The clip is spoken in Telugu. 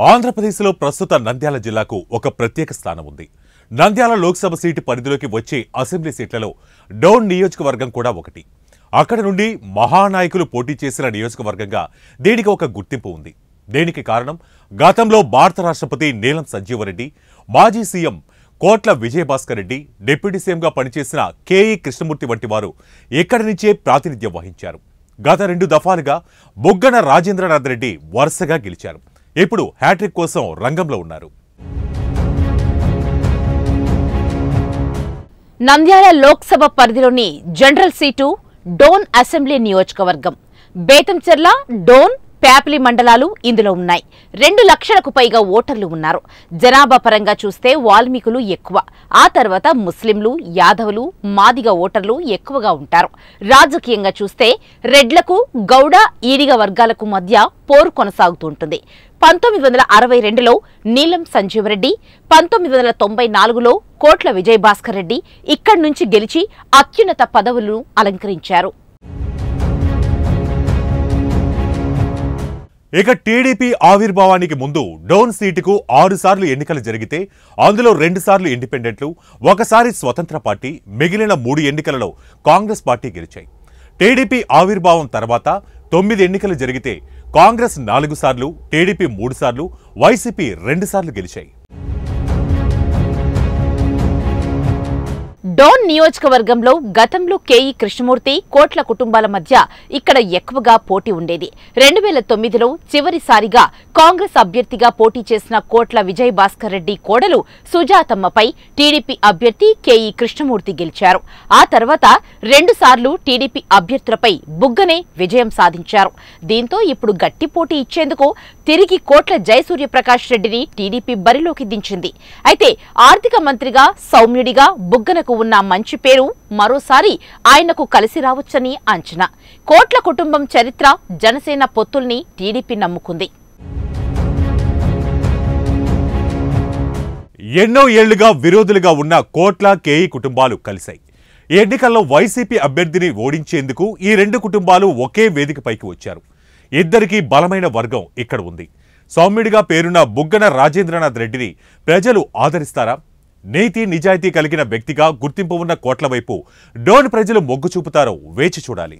ఆంధ్రప్రదేశ్లో ప్రస్తుత నంద్యాల జిల్లాకు ఒక ప్రత్యేక స్థానం ఉంది. నంద్యాల లోక్సభ సీటు పరిధిలోకి వచ్చే అసెంబ్లీ సీట్లలో డోన్ నియోజకవర్గం కూడా ఒకటి. అక్కడ నుండి మహానాయకులు పోటీ చేసిన నియోజకవర్గంగా దీనికి ఒక గుర్తింపు ఉంది. దీనికి కారణం గతంలో భారత రాష్ట్రపతి నీలం సంజీవరెడ్డి, మాజీ సీఎం కోట్ల విజయభాస్కర్ రెడ్డి, డిప్యూటీ సీఎంగా పనిచేసిన కేఈ కృష్ణమూర్తి వంటి వారు ఇక్కడి నుంచే ప్రాతినిధ్యం వహించారు. గత 2 దఫాలుగా బుగ్గన రాజేంద్రనాథ్ రెడ్డి వరుసగా గెలిచారు. ఇప్పుడు హ్యాట్రిక్ కోసం రంగంలో ఉన్నారు. నంద్యాల లోక్సభ పరిధిలోని జనరల్ సీటు డోన్ అసెంబ్లీ నియోజకవర్గం. బేతంచెర్ల, డోన్, ప్యాపిలి మండలాలు ఇందులో ఉన్నాయి. 2 లక్షలకు పైగా ఓటర్లు ఉన్నారు. జనాభా పరంగా చూస్తే వాల్మీకులు ఎక్కువ. ఆ తర్వాత ముస్లింలు, యాదవులు, మాదిగ ఓటర్లు ఎక్కువగా ఉంటారు. రాజకీయంగా చూస్తే రెడ్లకు, గౌడ, ఈడిగ వర్గాలకు మధ్య పోరు కొనసాగుతుంటుంది. 1962లో నీలం సంజీవరెడ్డి, 1994లో కోట్ల విజయభాస్కర్ రెడ్డి ఇక్కడి నుంచి గెలిచి అత్యున్నత పదవులను అలంకరించారు. ఇక టీడీపీ ఆవిర్భావానికి ముందు డోన్ సీటుకు 6 సార్లు ఎన్నికలు జరిగితే అందులో 2 సార్లు ఇండిపెండెంట్లు, 1 సారి స్వతంత్ర పార్టీ, మిగిలిన 3 ఎన్నికలలో కాంగ్రెస్ పార్టీ గెలిచాయి. టీడీపీ ఆవిర్భావం తర్వాత 9 ఎన్నికలు జరిగితే కాంగ్రెస్ 4 సార్లు, టీడీపీ 3 సార్లు, వైసీపీ 2 సార్లు గెలిచాయి. డోన్ నియోజకవర్గంలో గతంలో కేఈ కృష్ణమూర్తి, కోట్ల కుటుంబాల మధ్య ఇక్కడ ఎక్కువగా పోటీ ఉండేది. 2009లో చివరిసారిగా కాంగ్రెస్ అభ్యర్థిగా పోటీ చేసిన కోట్ల విజయభాస్కర్ రెడ్డి కోడలు సుజాతమ్మపై టీడీపీ అభ్యర్థి కేఈ కృష్ణమూర్తి గెలిచారు. ఆ తర్వాత 2 సార్లు టీడీపీ అభ్యర్థులపై బుగ్గనే విజయం సాధించారు. దీంతో ఇప్పుడు గట్టి పోటీ ఇచ్చేందుకు తిరిగి కోట్ల జయసూర్యప్రకాష్ రెడ్డిని టీడీపీ బరిలోకి దించింది. అయితే ఆర్థిక మంత్రిగా సౌమ్యుడిగా బుగ్గనకు ఉన్న మంచి పేరు మరోసారి ఆయనకు కలిసి రావచ్చని అంచనా. కోట్ల కుటుంబం చరిత్ర, జనసేన పొత్తుల్ని టీడీపీ నమ్ముకుంది. ఎన్నో ఏళ్లుగా విరోధులుగా ఉన్న కోట్ల, కేఈ కుటుంబాలు కలిశాయి. ఈ ఎన్నికల్లో వైసీపీ అభ్యర్థిని ఓడించేందుకు ఈ 2 కుటుంబాలు ఒకే వేదికపైకి వచ్చారు. ఇద్దరికీ బలమైన వర్గం ఇక్కడ ఉంది. సౌమ్యుడిగా పేరున్న బుగ్గన రాజేంద్రనాథ్ రెడ్డిని ప్రజలు ఆదరిస్తారా? నీతి నిజాయితీ కలిగిన వ్యక్తిగా గుర్తింపు ఉన్న కోట్ల వైపు డోన్ ప్రజలు మొగ్గు చూపుతారో వేచి చూడాలి.